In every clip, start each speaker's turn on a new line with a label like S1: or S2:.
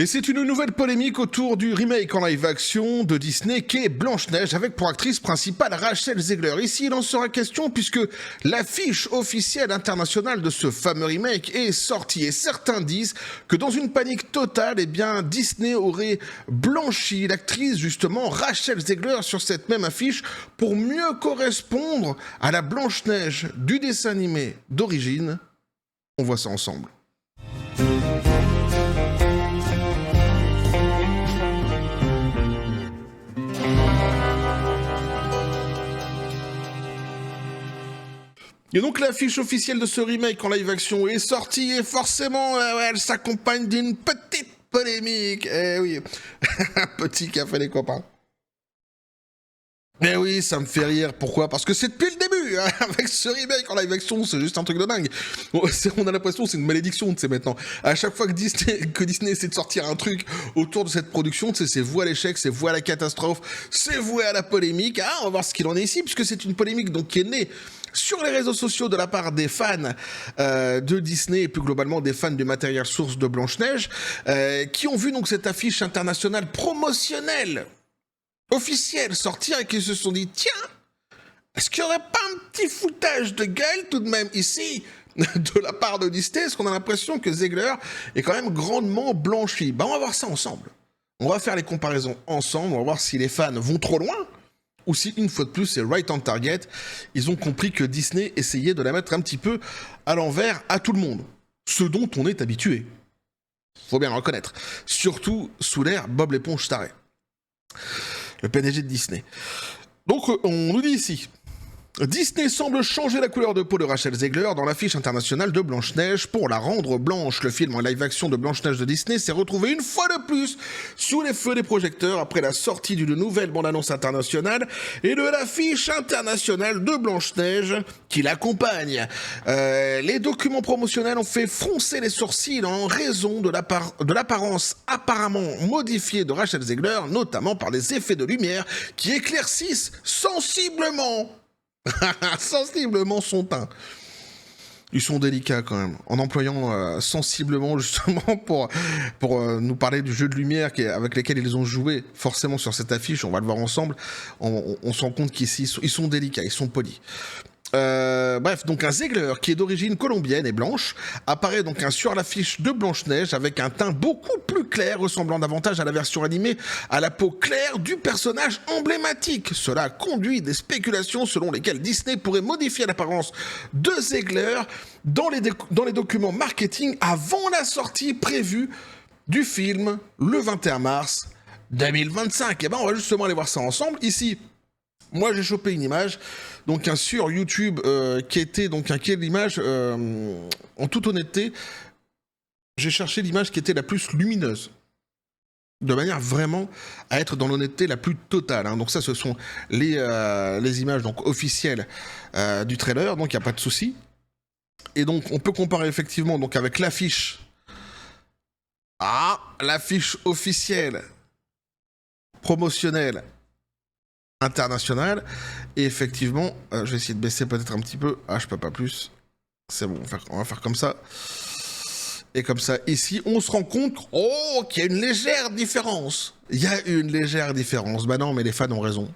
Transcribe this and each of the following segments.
S1: Et c'est une nouvelle polémique autour du remake en live action de Disney qu'est Blanche-Neige avec pour actrice principale Rachel Zegler. Ici, il en sera question puisque l'affiche officielle internationale de ce fameux remake est sortie et certains disent que dans une panique totale, eh bien, Disney aurait blanchi l'actrice justement Rachel Zegler sur cette même affiche pour mieux correspondre à la Blanche-Neige du dessin animé d'origine. On voit ça ensemble. Et donc l'affiche officielle de ce remake en live action est sortie et forcément elle s'accompagne d'une petite polémique. Eh oui, un petit café les copains. Eh oui, ça me fait rire. Pourquoi? Parce que c'est depuis le début, hein, avec ce remake en live action, c'est juste un truc de dingue. On a l'impression que c'est une malédiction, tu sais, maintenant. À chaque fois que Disney essaie de sortir un truc autour de cette production, tu sais, c'est voué à l'échec, c'est voué à la catastrophe, c'est voué à la polémique. Ah, on va voir ce qu'il en est ici, puisque c'est une polémique donc qui est née sur les réseaux sociaux de la part des fans de Disney et plus globalement des fans du matériel source de Blanche-Neige, qui ont vu donc cette affiche internationale promotionnelle officielle sortir et qui se sont dit tiens, est-ce qu'il n'y aurait pas un petit foutage de gueule tout de même ici de la part de Disney? Est-ce qu'on a l'impression que Zegler est quand même grandement blanchi? On va voir ça ensemble. On va faire les comparaisons ensemble, on va voir si les fans vont trop loin ou si une fois de plus c'est right on target. Ils ont compris que Disney essayait de la mettre un petit peu à l'envers à tout le monde, ce dont on est habitué. Faut bien le reconnaître. Surtout sous l'ère Bob l'éponge taré, le PDG de Disney. Donc on nous dit ici, Disney semble changer la couleur de peau de Rachel Zegler dans l'affiche internationale de Blanche-Neige pour la rendre blanche. Le film en live-action de Blanche-Neige de Disney s'est retrouvé une fois de plus sous les feux des projecteurs après la sortie d'une nouvelle bande-annonce internationale et de l'affiche internationale de Blanche-Neige qui l'accompagne. Les documents promotionnels ont fait froncer les sourcils en raison de l'apparence apparemment modifiée de Rachel Zegler, notamment par des effets de lumière qui éclaircissent sensiblement son teint. Ils sont délicats quand même, en employant sensiblement justement pour nous parler du jeu de lumière avec lesquels ils ont joué forcément sur cette affiche. On va le voir ensemble. On se rend compte qu'ici ils sont délicats, ils sont polis. Bref, donc un Zegler qui est d'origine colombienne et blanche apparaît donc sur l'affiche de Blanche-Neige avec un teint beaucoup plus clair, ressemblant davantage à la version animée à la peau claire du personnage emblématique. Cela conduit des spéculations selon lesquelles Disney pourrait modifier l'apparence de Zegler dans les documents marketing avant la sortie prévue du film le 21 mars 2025. Et on va justement aller voir ça ensemble. Ici, moi j'ai chopé une image donc sur YouTube qui était l'image en toute honnêteté, j'ai cherché l'image qui était la plus lumineuse, de manière vraiment à être dans l'honnêteté la plus totale. Hein. Donc ça, ce sont les images donc officielles du trailer, donc il n'y a pas de souci. Et donc on peut comparer effectivement donc avec l'affiche. L'affiche officielle promotionnelle international, et effectivement, je vais essayer de baisser peut-être un petit peu. Je peux pas plus. C'est bon, on va faire comme ça. Et comme ça, ici, on se rend compte qu'il y a une légère différence. Il y a une légère différence. Bah non, mais les fans ont raison.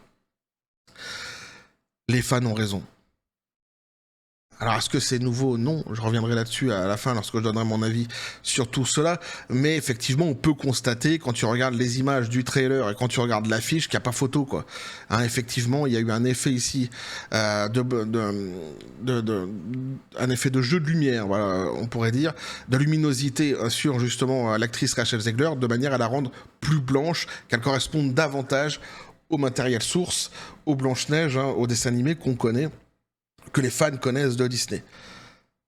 S1: Les fans ont raison. Alors, est-ce que c'est nouveau? Non, je reviendrai là-dessus à la fin lorsque je donnerai mon avis sur tout cela. Mais effectivement, on peut constater, quand tu regardes les images du trailer et quand tu regardes l'affiche, qu'il n'y a pas photo, quoi. Hein, effectivement, il y a eu un effet ici, un effet de jeu de lumière, voilà, on pourrait dire, de luminosité sur justement l'actrice Rachel Zegler, de manière à la rendre plus blanche, qu'elle corresponde davantage au matériel source, aux Blanche-Neige, hein, au dessin animé qu'on connaît, que les fans connaissent de Disney.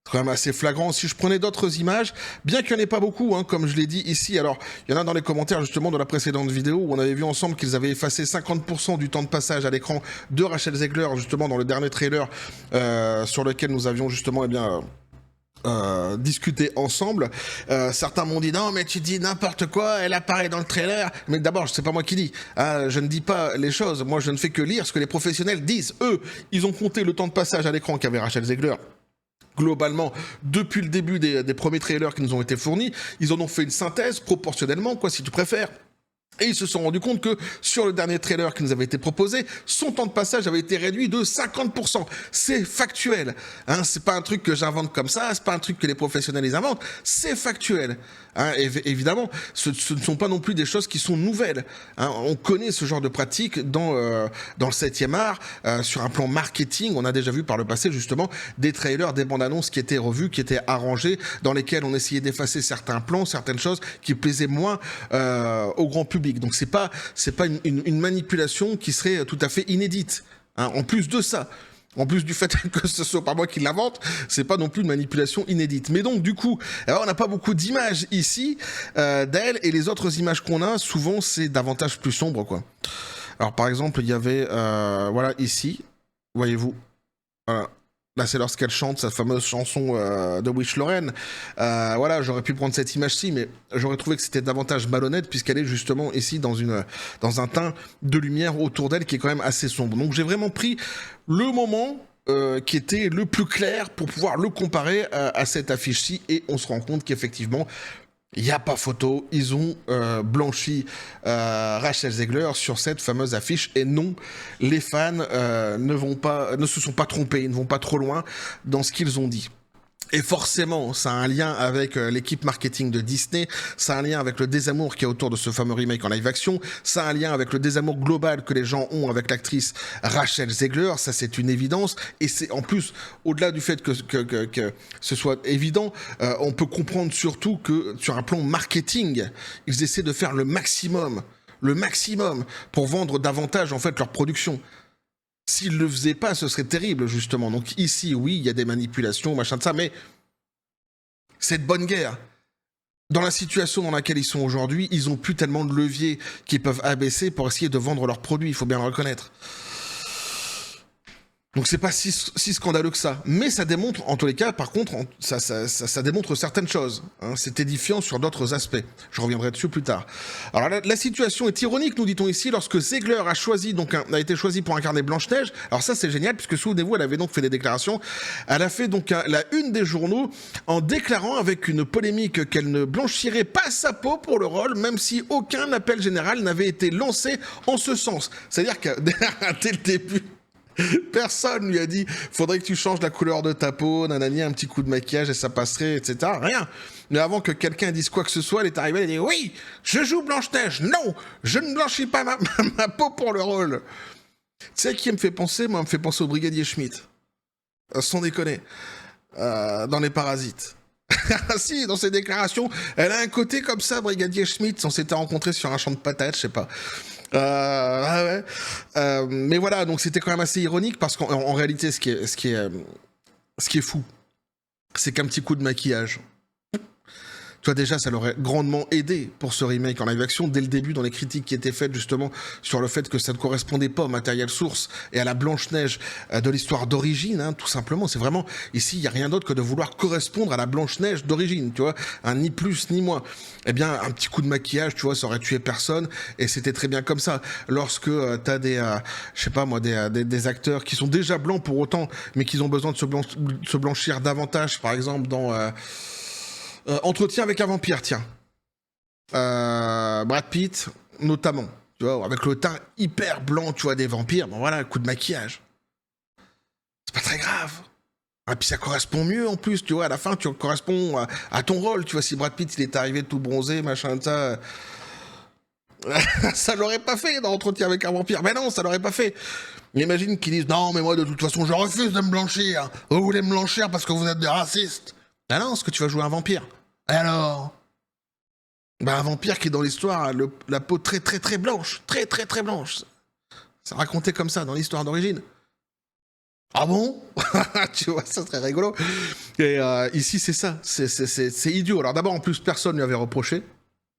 S1: C'est quand même assez flagrant. Si je prenais d'autres images, bien qu'il n'y en ait pas beaucoup, hein, comme je l'ai dit ici, alors il y en a dans les commentaires justement de la précédente vidéo où on avait vu ensemble qu'ils avaient effacé 50% du temps de passage à l'écran de Rachel Zegler, justement dans le dernier trailer sur lequel nous avions justement discuter ensemble. Certains m'ont dit non mais tu dis n'importe quoi, elle apparaît dans le trailer. Mais d'abord c'est pas moi qui dis, je ne dis pas les choses, moi je ne fais que lire ce que les professionnels disent. Eux, ils ont compté le temps de passage à l'écran qu'avait Rachel Zegler globalement, depuis le début des premiers trailers qui nous ont été fournis, ils en ont fait une synthèse, proportionnellement, quoi, si tu préfères. Et ils se sont rendus compte que sur le dernier trailer qui nous avait été proposé, son temps de passage avait été réduit de 50%. C'est factuel. Hein, c'est pas un truc que j'invente comme ça, c'est pas un truc que les professionnels les inventent, c'est factuel. Hein, évidemment, ce ne sont pas non plus des choses qui sont nouvelles. Hein, on connaît ce genre de pratique dans le 7e art, sur un plan marketing. On a déjà vu par le passé justement des trailers, des bandes annonces qui étaient revues, qui étaient arrangées, dans lesquelles on essayait d'effacer certains plans, certaines choses qui plaisaient moins au grand public. Donc c'est pas une manipulation qui serait tout à fait inédite. Hein. En plus de ça, en plus du fait que ce soit pas moi qui l'invente, c'est pas non plus une manipulation inédite. Mais donc du coup, alors on n'a pas beaucoup d'images ici d'elle, et les autres images qu'on a, souvent c'est davantage plus sombre, quoi. Alors par exemple, il y avait voilà ici, voyez-vous, voilà. Là, c'est lorsqu'elle chante sa fameuse chanson de Wish Lorraine. Voilà, j'aurais pu prendre cette image-ci, mais j'aurais trouvé que c'était davantage malhonnête, puisqu'elle est justement ici dans un teint de lumière autour d'elle qui est quand même assez sombre. Donc j'ai vraiment pris le moment qui était le plus clair pour pouvoir le comparer à cette affiche-ci, et on se rend compte qu'effectivement, il n'y a pas photo, ils ont blanchi Rachel Zegler sur cette fameuse affiche, et non, les fans ne se sont pas trompés, ils ne vont pas trop loin dans ce qu'ils ont dit. Et forcément, ça a un lien avec l'équipe marketing de Disney, ça a un lien avec le désamour qu'il y a autour de ce fameux remake en live action, ça a un lien avec le désamour global que les gens ont avec l'actrice Rachel Zegler, ça c'est une évidence, et c'est en plus, au-delà du fait que ce soit évident, on peut comprendre surtout que sur un plan marketing, ils essaient de faire le maximum pour vendre davantage en fait leur production. S'ils ne le faisaient pas, ce serait terrible, justement. Donc ici, oui, il y a des manipulations, machin de ça, mais c'est de bonne guerre. Dans la situation dans laquelle ils sont aujourd'hui, ils n'ont plus tellement de leviers qu'ils peuvent abaisser pour essayer de vendre leurs produits, il faut bien le reconnaître. Donc c'est pas si scandaleux que ça. Mais ça démontre, en tous les cas, par contre, ça démontre certaines choses. Hein. C'est édifiant sur d'autres aspects. Je reviendrai dessus plus tard. Alors la situation est ironique, nous dit-on ici, lorsque Zegler a été choisi pour incarner Blanche-Neige. Alors ça c'est génial, puisque souvenez-vous, elle avait donc fait des déclarations. Elle a fait donc la une des journaux en déclarant avec une polémique qu'elle ne blanchirait pas sa peau pour le rôle, même si aucun appel général n'avait été lancé en ce sens. C'est-à-dire que dès le début, personne lui a dit faudrait que tu changes la couleur de ta peau, nanani, un petit coup de maquillage et ça passerait, etc. Rien. Mais avant que quelqu'un dise quoi que ce soit, elle est arrivée, elle a dit oui, je joue Blanche-Neige. Non, je ne blanchis pas ma peau pour le rôle. Tu sais qui me fait penser? Moi, elle me fait penser au Brigadier Schmitt. Sans déconner. Dans Les Parasites. Si, dans ses déclarations, elle a un côté comme ça, Brigadier Schmitt. On s'était rencontrés sur un champ de patates, je sais pas. Ouais. Mais voilà, donc c'était quand même assez ironique parce qu'en réalité, ce qui est fou, c'est qu'un petit coup de maquillage, tu vois, déjà, ça l'aurait grandement aidé pour ce remake en live action dès le début dans les critiques qui étaient faites justement sur le fait que ça ne correspondait pas au matériel source et à la Blanche-Neige de l'histoire d'origine, hein, tout simplement. C'est vraiment, ici, il n'y a rien d'autre que de vouloir correspondre à la Blanche-Neige d'origine, tu vois, ni plus ni moins. Eh bien, un petit coup de maquillage, tu vois, ça aurait tué personne, et c'était très bien comme ça. Lorsque t'as je sais pas moi, des acteurs qui sont déjà blancs pour autant, mais qui ont besoin de se blanchir davantage, par exemple dans Entretien avec un vampire, tiens. Brad Pitt, notamment, tu vois, avec le teint hyper blanc, tu vois, des vampires, bon voilà, coup de maquillage. C'est pas très grave. Et puis ça correspond mieux en plus, tu vois, à la fin tu corresponds à ton rôle, tu vois, si Brad Pitt il est arrivé tout bronzé, machin, ça... ça l'aurait pas fait dans Entretien avec un vampire, mais non, ça l'aurait pas fait. Imagine qu'ils disent, non mais moi de toute façon je refuse de me blanchir, vous voulez me blanchir parce que vous êtes des racistes. Ah non, parce que tu vas jouer un vampire. Et alors? Un vampire qui dans l'histoire a la peau très très très blanche, très très très blanche. C'est raconté comme ça dans l'histoire d'origine. Ah bon? Tu vois, ça serait rigolo. Et ici, c'est ça. C'est idiot. Alors d'abord, en plus, personne ne lui avait reproché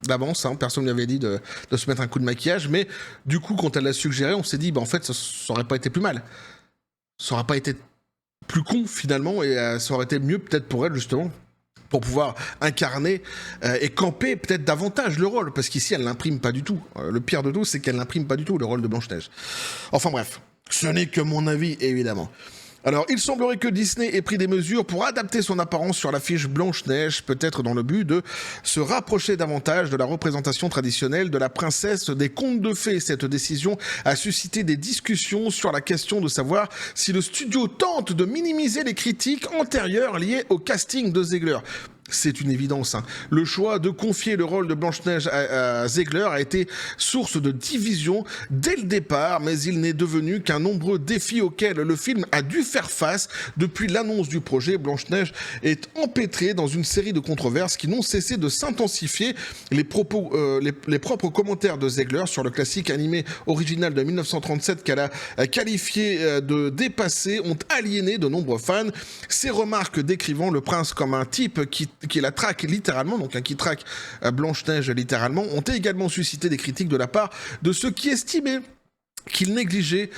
S1: d'avance. Hein, personne ne lui avait dit de se mettre un coup de maquillage. Mais du coup, quand elle l'a suggéré, on s'est dit, en fait, ça aurait pas été plus mal. Ça aurait pas été plus con, finalement. Et ça aurait été mieux, peut-être, pour elle, justement, pour pouvoir incarner et camper peut-être davantage le rôle. Parce qu'ici, elle l'imprime pas du tout. Le pire de tout, c'est qu'elle n'imprime pas du tout le rôle de Blanche-Neige. Enfin bref. Ce n'est que mon avis, évidemment. Alors, il semblerait que Disney ait pris des mesures pour adapter son apparence sur l'affiche Blanche-Neige, peut-être dans le but de se rapprocher davantage de la représentation traditionnelle de la princesse des contes de fées. Cette décision a suscité des discussions sur la question de savoir si le studio tente de minimiser les critiques antérieures liées au casting de Ziegler. C'est une évidence. Le choix de confier le rôle de Blanche-Neige à Ziegler a été source de division dès le départ, mais il n'est devenu qu'un nombreux défi auquel le film a dû faire face depuis l'annonce du projet. Blanche-Neige est empêtrée dans une série de controverses qui n'ont cessé de s'intensifier. Les propres commentaires de Ziegler sur le classique animé original de 1937 qu'elle a qualifié de dépassé ont aliéné de nombreux fans. Ces remarques décrivant le prince comme un type qui la traque littéralement, donc qui traque Blanche-Neige littéralement, ont également suscité des critiques de la part de ceux qui estimaient qu'il négligeait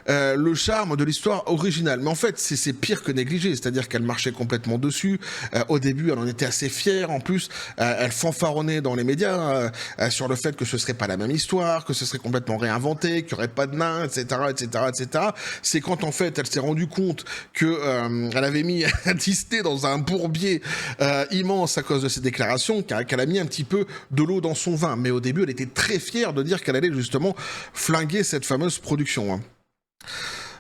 S1: le charme de l'histoire originale. Mais en fait, c'est pire que négligé, c'est-à-dire qu'elle marchait complètement dessus. Au début, elle en était assez fière. En plus, elle fanfaronnait dans les médias sur le fait que ce serait pas la même histoire, que ce serait complètement réinventé, qu'il n'y aurait pas de nains, etc., etc., etc. C'est quand, en fait, elle s'est rendue compte que elle avait mis Disney dans un bourbier immense à cause de ses déclarations, qu'elle a mis un petit peu de l'eau dans son vin. Mais au début, elle était très fière de dire qu'elle allait justement flinguer cette fameuse production.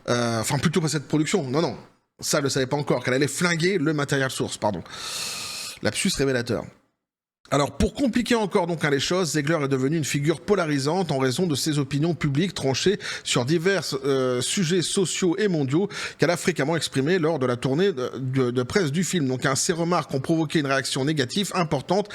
S1: Enfin, plutôt pas cette production, non, ça elle ne savait pas encore, qu'elle allait flinguer le matériel source, pardon. Lapsus révélateur. Alors, pour compliquer encore donc les choses, Ziegler est devenu une figure polarisante en raison de ses opinions publiques tranchées sur divers sujets sociaux et mondiaux qu'elle a fréquemment exprimées lors de la tournée de presse du film. Donc, ces remarques ont provoqué une réaction négative importante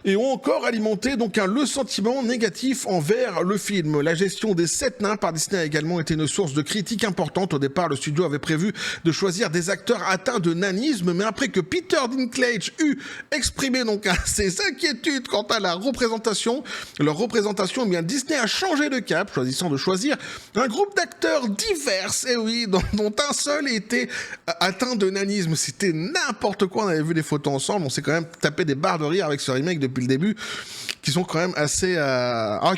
S1: et ont encore alimenté donc le sentiment négatif envers le film. La gestion des 7 nains par Disney a également été une source de critiques importante. Au départ, le studio avait prévu de choisir des acteurs atteints de nanisme, mais après que Peter Dinklage eut exprimé donc ses inquiétudes quant à leur représentation, eh bien Disney a changé de cap, choisissant de choisir un groupe d'acteurs divers, et oui, dont un seul était atteint de nanisme. C'était n'importe quoi, on avait vu les photos ensemble, on s'est quand même tapé des barres de rire avec ce remake depuis le début, qui sont quand même assez...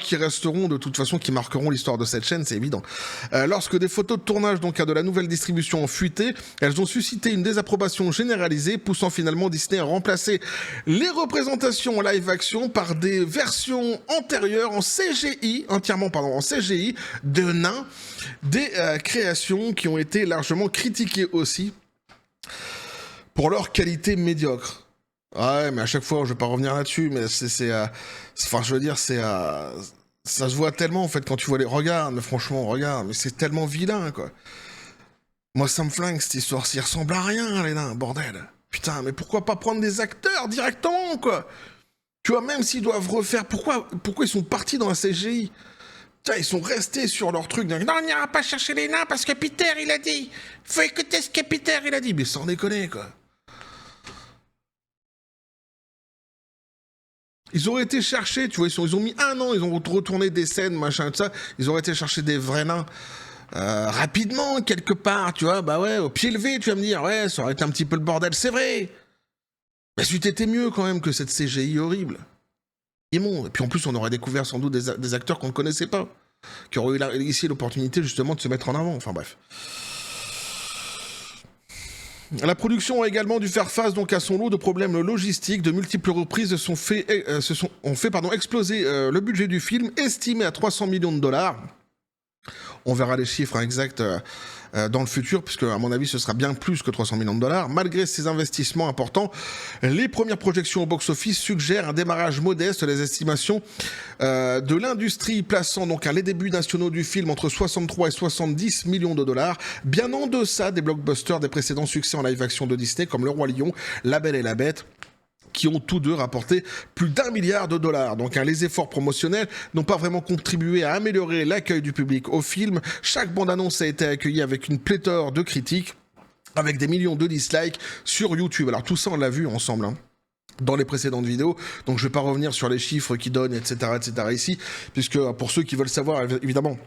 S1: qui resteront de toute façon, qui marqueront l'histoire de cette chaîne, c'est évident. Lorsque des photos de tournage donc, de la nouvelle distribution ont fuité, elles ont suscité une désapprobation généralisée, poussant finalement Disney à remplacer les représentations live action par des versions antérieures en CGI, en CGI, de nains, des créations qui ont été largement critiquées aussi pour leur qualité médiocre. Ouais, mais à chaque fois, je vais pas revenir là-dessus, mais enfin, je veux dire, ça se voit tellement, en fait, quand tu vois les... Regarde, mais franchement, regarde, mais c'est tellement vilain, quoi. Moi, ça me flingue, cette histoire, ça ressemble à rien, les nains, bordel. Putain, mais pourquoi pas prendre des acteurs directement, quoi? Tu vois, même s'ils doivent refaire... Pourquoi ils sont partis dans la CGI? Tiens, ils sont restés sur leur truc. Non, on n'ira pas chercher les nains parce que Peter, il a dit. Faut écouter ce que Peter, il a dit. Mais sans déconner, quoi. Ils auraient été chercher, tu vois, ils ont mis 1 an, ils ont retourné des scènes, machin, tout ça. Ils auraient été chercher des vrais nains. Rapidement, quelque part, tu vois, bah ouais, au pied levé, tu vas me dire, ouais, ça aurait été un petit peu le bordel, c'est vrai. Mais c'eût été mieux quand même que cette CGI horrible. Immonde. Et puis en plus, on aurait découvert sans doute des acteurs qu'on ne connaissait pas, qui auraient eu ici l'opportunité justement de se mettre en avant, enfin bref. La production a également dû faire face donc à son lot de problèmes logistiques. De multiples reprises ont fait exploser le budget du film, estimé à 300 millions de dollars. On verra les chiffres exacts dans le futur, puisque à mon avis ce sera bien plus que 300 millions de dollars. Malgré ces investissements importants, les premières projections au box-office suggèrent un démarrage modeste. Les estimations de l'industrie plaçant donc les débuts nationaux du film entre 63 et 70 millions de dollars, bien en deçà des blockbusters des précédents succès en live-action de Disney comme Le Roi Lion, La Belle et la Bête, qui ont tous deux rapporté plus d'1 milliard de dollars. Donc les efforts promotionnels n'ont pas vraiment contribué à améliorer l'accueil du public au film. Chaque bande-annonce a été accueillie avec une pléthore de critiques, avec des millions de dislikes sur YouTube. Alors tout ça, on l'a vu ensemble, dans les précédentes vidéos, donc je vais pas revenir sur les chiffres qui donnent, etc., etc. ici, puisque pour ceux qui veulent savoir, évidemment,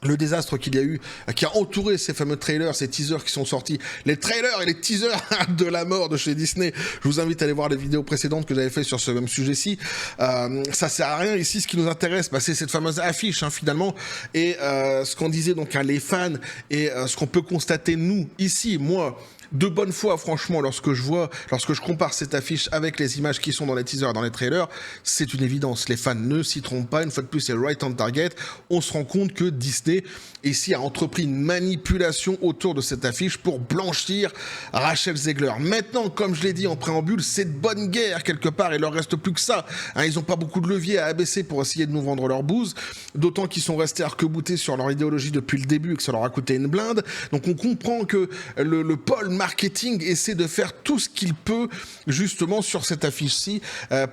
S1: le désastre qu'il y a eu, qui a entouré ces fameux trailers, ces teasers qui sont sortis, les trailers et les teasers de la mort de chez Disney. Je vous invite à aller voir les vidéos précédentes que j'avais fait sur ce même sujet-ci. Ça sert à rien ici, ce qui nous intéresse, bah, c'est cette fameuse affiche finalement, et ce qu'on disait donc les fans, et ce qu'on peut constater nous, ici, moi, de bonne foi, franchement, lorsque je compare cette affiche avec les images qui sont dans les teasers, dans les trailers, c'est une évidence. Les fans ne s'y trompent pas. Une fois de plus, c'est right on target. On se rend compte que Disney, ici, a entrepris une manipulation autour de cette affiche pour blanchir Rachel Zegler. Maintenant, comme je l'ai dit en préambule, c'est de bonne guerre quelque part. Il leur reste plus que ça. Ils n'ont pas beaucoup de leviers à abaisser pour essayer de nous vendre leur bouse. D'autant qu'ils sont restés arc-boutés sur leur idéologie depuis le début et que ça leur a coûté une blinde. Donc on comprend que le pôle marketing essaie de faire tout ce qu'il peut justement sur cette affiche-ci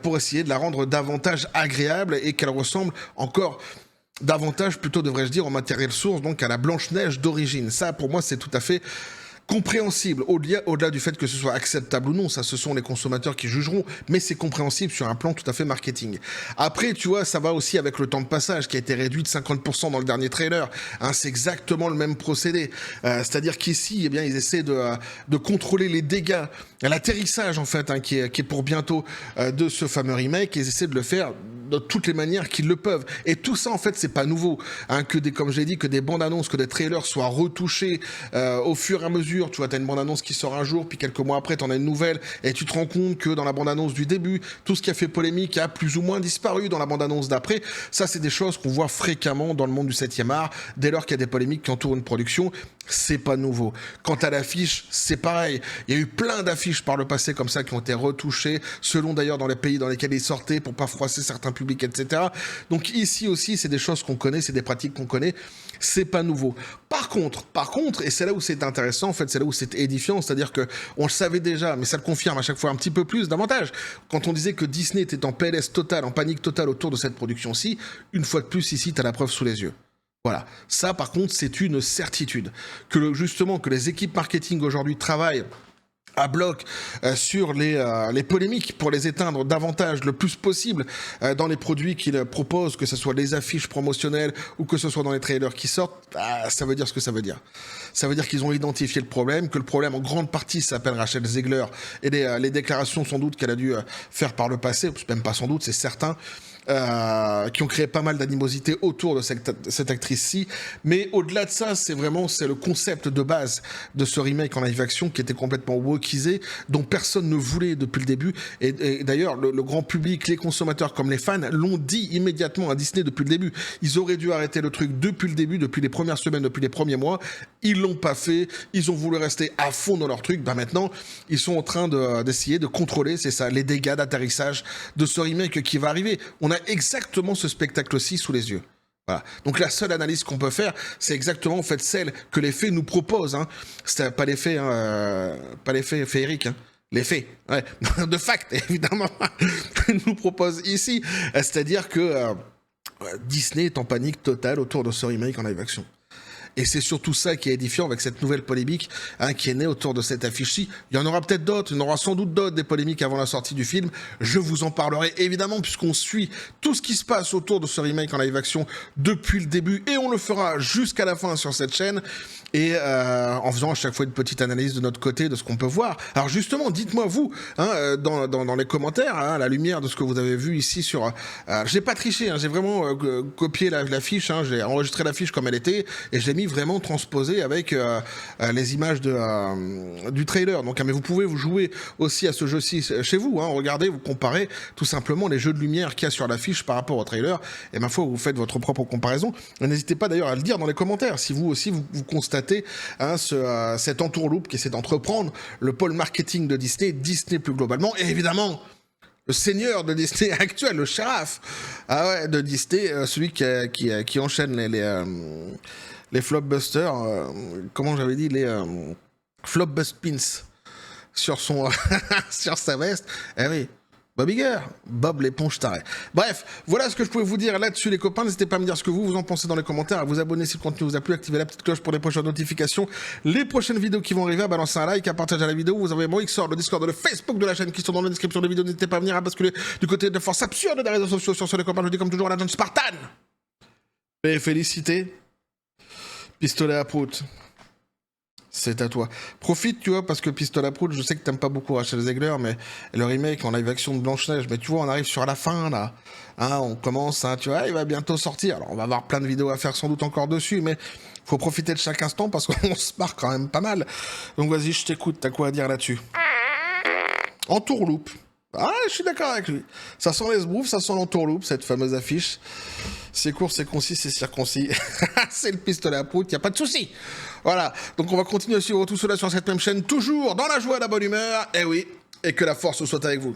S1: pour essayer de la rendre davantage agréable et qu'elle ressemble encore davantage, plutôt devrais-je dire, en matériel source, donc à la Blanche-Neige d'origine. Ça, pour moi, c'est tout à fait compréhensible, au-delà du fait que ce soit acceptable ou non, ça ce sont les consommateurs qui jugeront, mais c'est compréhensible sur un plan tout à fait marketing. Après, tu vois, ça va aussi avec le temps de passage qui a été réduit de 50% dans le dernier trailer, c'est exactement le même procédé, c'est-à-dire qu'ici, eh bien, ils essaient de contrôler les dégâts, l'atterrissage en fait, qui est pour bientôt de ce fameux remake, et ils essaient de le faire de toutes les manières qu'ils le peuvent. Et tout ça, en fait, c'est pas nouveau. Comme j'ai dit, que des bandes annonces, que des trailers soient retouchés au fur et à mesure. Tu vois, t'as une bande annonce qui sort un jour, puis quelques mois après, t'en as une nouvelle, et tu te rends compte que dans la bande annonce du début, tout ce qui a fait polémique a plus ou moins disparu dans la bande annonce d'après. Ça, c'est des choses qu'on voit fréquemment dans le monde du 7e art. Dès lors qu'il y a des polémiques qui entourent une production, c'est pas nouveau. Quant à l'affiche, c'est pareil. Il y a eu plein d'affiches par le passé comme ça qui ont été retouchées, selon d'ailleurs dans les pays dans lesquels ils sortaient, pour pas froisser certains publics, etc. Donc ici aussi, c'est des choses qu'on connaît, c'est des pratiques qu'on connaît. C'est pas nouveau. Par contre, et c'est là où c'est intéressant, en fait, c'est là où c'est édifiant, c'est-à-dire que on le savait déjà, mais ça le confirme à chaque fois un petit peu plus, davantage. Quand on disait que Disney était en PLS total, en panique totale autour de cette production-ci, une fois de plus, ici, t'as la preuve sous les yeux. Voilà. Ça, par contre, c'est une certitude. Justement, que les équipes marketing aujourd'hui travaillent à bloc sur les polémiques pour les éteindre davantage le plus possible dans les produits qu'ils proposent, que ce soit les affiches promotionnelles ou que ce soit dans les trailers qui sortent, ça veut dire ce que ça veut dire. Ça veut dire qu'ils ont identifié le problème, que le problème en grande partie s'appelle Rachel Zegler et les déclarations sans doute qu'elle a dû faire par le passé, même pas sans doute, c'est certain, qui ont créé pas mal d'animosité autour de cette actrice-ci. Mais au-delà de ça, c'est le concept de base de ce remake en live action qui était complètement wokisé, dont personne ne voulait depuis le début. Et d'ailleurs, le grand public, les consommateurs comme les fans, l'ont dit immédiatement à Disney depuis le début. Ils auraient dû arrêter le truc depuis le début, depuis les premières semaines, depuis les premiers mois. Ils l'ont pas fait. Ils ont voulu rester à fond dans leur truc. Maintenant, ils sont en train d'essayer de contrôler, c'est ça, les dégâts d'atterrissage de ce remake qui va arriver. On a exactement ce spectacle-ci sous les yeux. Voilà. Donc la seule analyse qu'on peut faire, c'est exactement en fait celle que les faits nous proposent. C'est pas les faits, pas les faits féeriques. Les faits, ouais, de fact, évidemment, nous propose ici. C'est-à-dire que Disney est en panique totale autour de ce remake en live action. Et c'est surtout ça qui est édifiant avec cette nouvelle polémique qui est née autour de cette affiche-ci. Il y en aura peut-être d'autres, il y en aura sans doute d'autres, des polémiques avant la sortie du film. Je vous en parlerai évidemment puisqu'on suit tout ce qui se passe autour de ce remake en live action depuis le début et on le fera jusqu'à la fin sur cette chaîne. Et en faisant à chaque fois une petite analyse de notre côté de ce qu'on peut voir. Alors justement, dites-moi vous, dans les commentaires, à la lumière de ce que vous avez vu ici sur... j'ai pas triché, j'ai vraiment copié l'affiche, j'ai enregistré l'affiche comme elle était, et je l'ai mis vraiment transposé avec les images du trailer. Donc, mais vous pouvez vous jouer aussi à ce jeu-ci chez vous, regardez, vous comparez tout simplement les jeux de lumière qu'il y a sur l'affiche par rapport au trailer, et ma foi, vous faites votre propre comparaison. N'hésitez pas d'ailleurs à le dire dans les commentaires, si vous aussi vous constatez cette entourloupe qui essaie d'entreprendre le pôle marketing de Disney, Disney plus globalement, et évidemment le seigneur de Disney actuel, le shérif de Disney, celui qui enchaîne les flopbusters, comment j'avais dit, les flopbustpins sur sur sa veste. Eh oui, Bob Iger, Bob l'éponge tarée. Bref, voilà ce que je pouvais vous dire là-dessus les copains. N'hésitez pas à me dire ce que vous en pensez dans les commentaires, à vous abonner si le contenu vous a plu, activer la petite cloche pour les prochaines notifications, les prochaines vidéos qui vont arriver, à balancer un like, à partager la vidéo. Vous avez mon Xor, le Discord, le Facebook de la chaîne qui sont dans la description de la vidéo. N'hésitez pas à venir à basculer du côté de force absurde des réseaux sociaux. Sur ce les copains, je vous dis comme toujours à la John Spartan. Et félicité. Pistolet à prout. C'est à toi. Profite, tu vois, parce que Pistolet à prout, je sais que t'aimes pas beaucoup Rachel Zegler, mais le remake en live action de Blanche-Neige, mais tu vois, on arrive sur la fin, là. Hein, on commence, hein, tu vois, il va bientôt sortir. Alors, on va avoir plein de vidéos à faire sans doute encore dessus, mais faut profiter de chaque instant parce qu'on se marre quand même pas mal. Donc, vas-y, je t'écoute, t'as quoi à dire là-dessus? Entourloupe. Ah, je suis d'accord avec lui. Ça sent l'esbrouf, ça sent l'entourloupe, cette fameuse affiche. C'est court, c'est concis, c'est circoncis. C'est le pistolet à prout, y a pas de souci. Voilà. Donc on va continuer à suivre tout cela sur cette même chaîne, toujours dans la joie et la bonne humeur. Eh oui. Et que la force soit avec vous.